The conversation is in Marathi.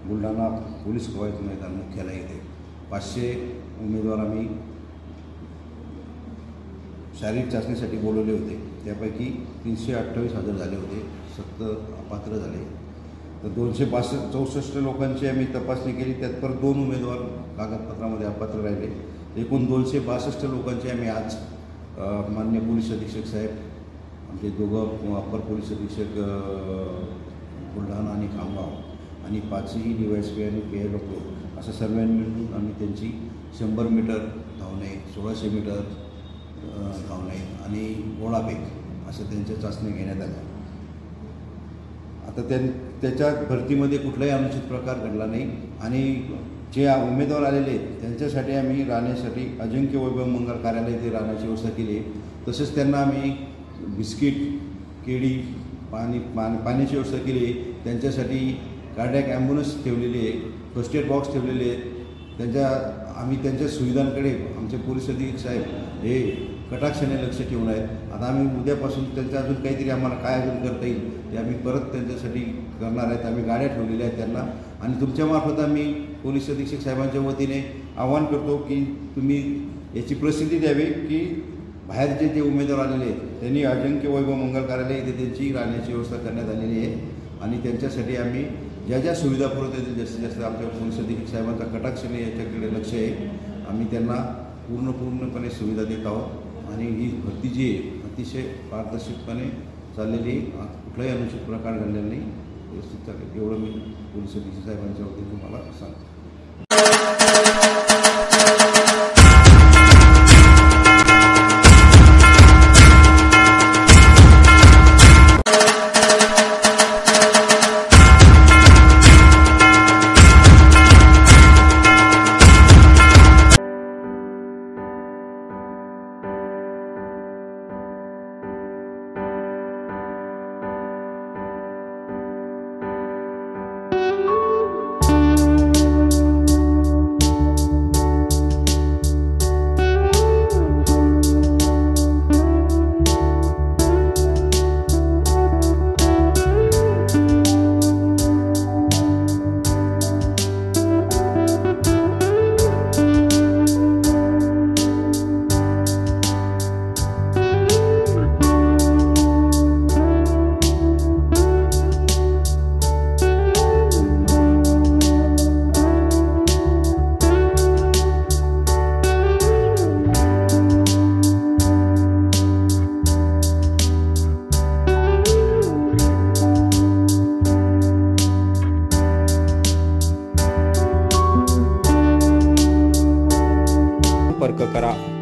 बुलढाणा पोलीस कवायत मैदान मुख्यालय येथे 500 उमेदवार आम्ही शारीरिक चाचणीसाठी बोलवले होते। त्यापैकी 328 हजर झाले होते, 70 अपात्र झाले। तर 264 लोकांची आम्ही तपासणी केली, त्यात परत 2 उमेदवार कागदपत्रामध्ये अपात्र राहिले। एकूण 262 लोकांची आम्ही आज माननीय पोलीस अधीक्षक साहेब, आमचे दोघं अप्पर पोलीस अधीक्षक बुलढाणा आणि खामगाव आणि 5ही DYSP आणि PI लोक असं सर्वांनी मिळून आम्ही त्यांची 100 मीटर धावणे, 1600 मीटर धावणे आणि गोळाफेक असं त्यांच्या चाचण्या घेण्यात आल्या। आता त्याच्या भरतीमध्ये कुठलाही अनुचित प्रकार घडला नाही आणि जे उमेदवार आलेले आहेत त्यांच्यासाठी आम्ही राहण्यासाठी अजिंक्य वैभव मंगल कार्यालय येथे राहण्याची व्यवस्था केली आहे। तसेच त्यांना आम्ही बिस्किट, केळी, पाण्याची व्यवस्था केली आहे। त्यांच्यासाठी कार्डियक ॲम्ब्युलन्स ठेवलेली आहे, फर्स्ट एड बॉक्स ठेवलेले आहेत। आम्ही त्यांच्या सुविधांकडे आमचे पोलीस अधीक्षक साहेब हे कटाक्षाने लक्ष ठेवून आहेत। आता आम्ही उद्यापासून त्यांचं अजून काहीतरी आम्हाला काय अजून करता येईल ते आम्ही परत त्यांच्यासाठी करणार आहेत। आम्ही गाड्या ठेवलेल्या आहेत त्यांना आणि तुमच्यामार्फत आम्ही पोलीस अधीक्षक साहेबांच्या वतीने आवाहन करतो की तुम्ही याची प्रसिद्धी द्यावी की बाहेरचे जे उमेदवार आलेले आहेत त्यांनी अजिंक्य वैभव मंगल कार्यालय इथे त्यांची राहण्याची व्यवस्था करण्यात आलेली आहे आणि त्यांच्यासाठी आम्ही ज्या सुविधा पुरवता येतील जास्तीत जास्त आमच्या पोलीस अधीक्षक साहेबांचा कटाक्षाने याच्याकडे लक्ष आहे। आम्ही त्यांना पूर्णपणे सुविधा देत आहोत आणि ही भरती जी आहे अतिशय पारदर्शकपणे चाललेली, कुठलाही अनुचित प्रकार घडलेला नाही, व्यवस्थित चालले। एवढं मी पोलीस अधीक्षक साहेबांच्या वतीने तुम्हाला सांगतो। संपर्क करा।